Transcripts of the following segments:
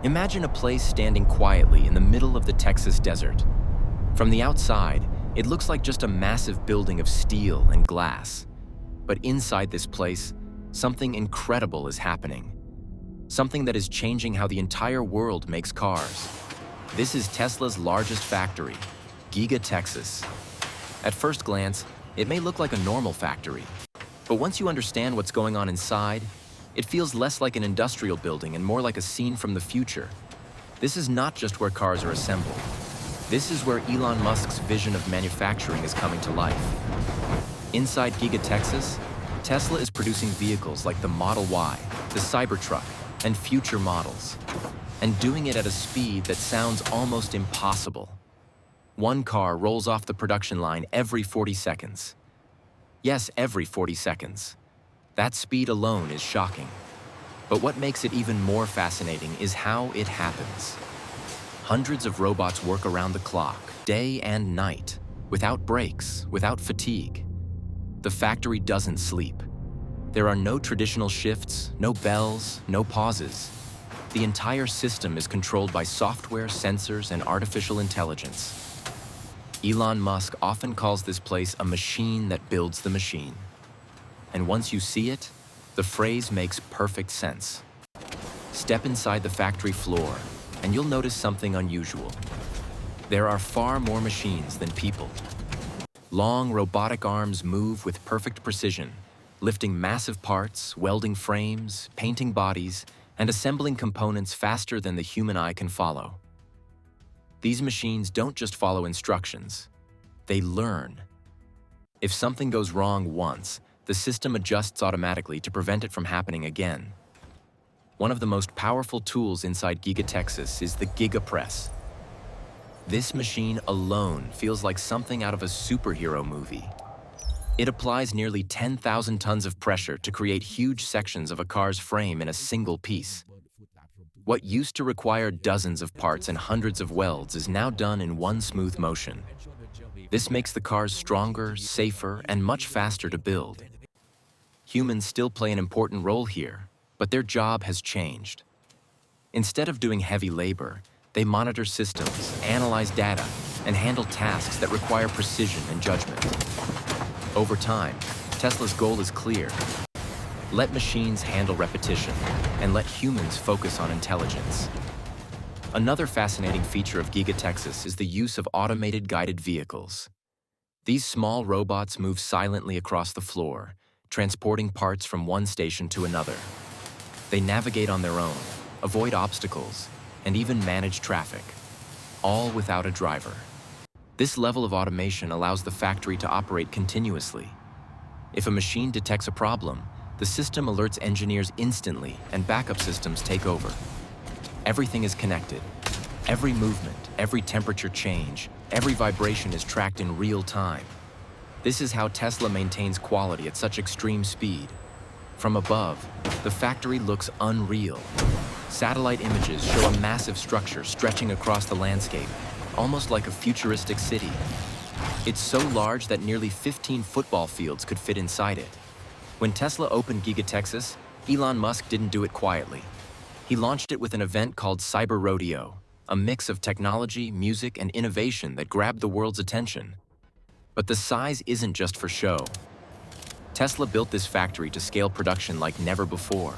Imagine a place standing quietly in the middle of the Texas desert. From the outside, it looks like just a massive building of steel and glass. But inside this place, something incredible is happening. Something that is changing how the entire world makes cars. This is Tesla's largest factory, Giga, Texas. At first glance, it may look like a normal factory. But once you understand what's going on inside, it feels less like an industrial building and more like a scene from the future. This is not just where cars are assembled. This is where Elon Musk's vision of manufacturing is coming to life. Inside Giga, Texas, Tesla is producing vehicles like the Model Y, the Cybertruck, and future models, and doing it at a speed that sounds almost impossible. One car rolls off the production line every 40 seconds. Yes, every 40 seconds. That speed alone is shocking. But what makes it even more fascinating is how it happens. Hundreds of robots work around the clock, day and night, without breaks, without fatigue. The factory doesn't sleep. There are no traditional shifts, no bells, no pauses. The entire system is controlled by software, sensors, and artificial intelligence. Elon Musk often calls this place a machine that builds the machine. And once you see it, the phrase makes perfect sense. Step inside the factory floor, and you'll notice something unusual. There are far more machines than people. Long robotic arms move with perfect precision, lifting massive parts, welding frames, painting bodies, and assembling components faster than the human eye can follow. These machines don't just follow instructions, they learn. If something goes wrong once, the system adjusts automatically to prevent it from happening again. One of the most powerful tools inside Giga, Texas is the Giga press. This machine alone feels like something out of a superhero movie. It applies nearly 10,000 tons of pressure to create huge sections of a car's frame in a single piece. What used to require dozens of parts and hundreds of welds is now done in one smooth motion. This makes the cars stronger, safer, and much faster to build. Humans still play an important role here, but their job has changed. Instead of doing heavy labor, they monitor systems, analyze data, and handle tasks that require precision and judgment. Over time, Tesla's goal is clear. Let machines handle repetition, and let humans focus on intelligence. Another fascinating feature of Giga, Texas is the use of automated guided vehicles. These small robots move silently across the floor, transporting parts from one station to another. They navigate on their own, avoid obstacles, and even manage traffic, all without a driver. This level of automation allows the factory to operate continuously. If a machine detects a problem, the system alerts engineers instantly and backup systems take over. Everything is connected. Every movement, every temperature change, every vibration is tracked in real time. This is how Tesla maintains quality at such extreme speed. From above, the factory looks unreal. Satellite images show a massive structure stretching across the landscape, almost like a futuristic city. It's so large that nearly 15 football fields could fit inside it. When Tesla opened Giga, Texas, Elon Musk didn't do it quietly. He launched it with an event called Cyber Rodeo, a mix of technology, music, and innovation that grabbed the world's attention. But the size isn't just for show. Tesla built this factory to scale production like never before.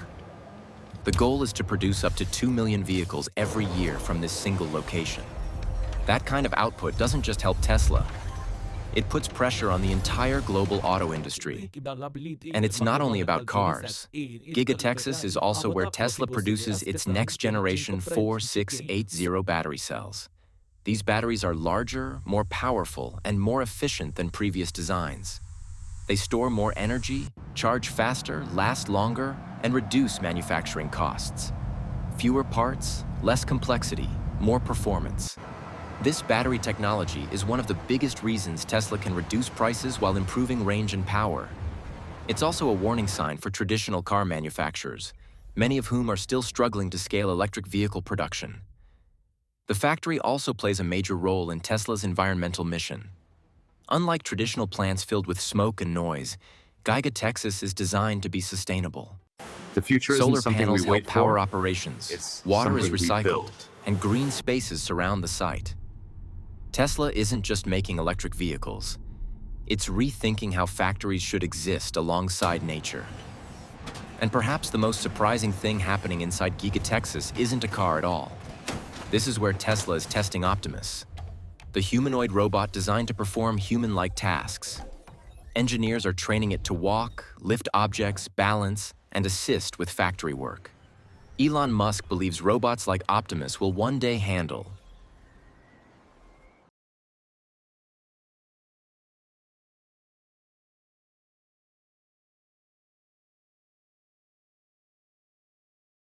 The goal is to produce up to 2 million vehicles every year from this single location. That kind of output doesn't just help Tesla. It puts pressure on the entire global auto industry. And it's not only about cars. Giga, Texas is also where Tesla produces its next-generation 4680 battery cells. These batteries are larger, more powerful, and more efficient than previous designs. They store more energy, charge faster, last longer, and reduce manufacturing costs. Fewer parts, less complexity, more performance. This battery technology is one of the biggest reasons Tesla can reduce prices while improving range and power. It's also a warning sign for traditional car manufacturers, many of whom are still struggling to scale electric vehicle production. The factory also plays a major role in Tesla's environmental mission. Unlike traditional plants filled with smoke and noise, Giga, Texas is designed to be sustainable. The future isn't Solar something we panels help wait power for. operations, It's water is something we recycled, build. and green spaces surround the site. Tesla isn't just making electric vehicles. It's rethinking how factories should exist alongside nature. And perhaps the most surprising thing happening inside Giga, Texas isn't a car at all. This is where Tesla is testing Optimus, the humanoid robot designed to perform human-like tasks. Engineers are training it to walk, lift objects, balance, and assist with factory work. Elon Musk believes robots like Optimus will one day handle,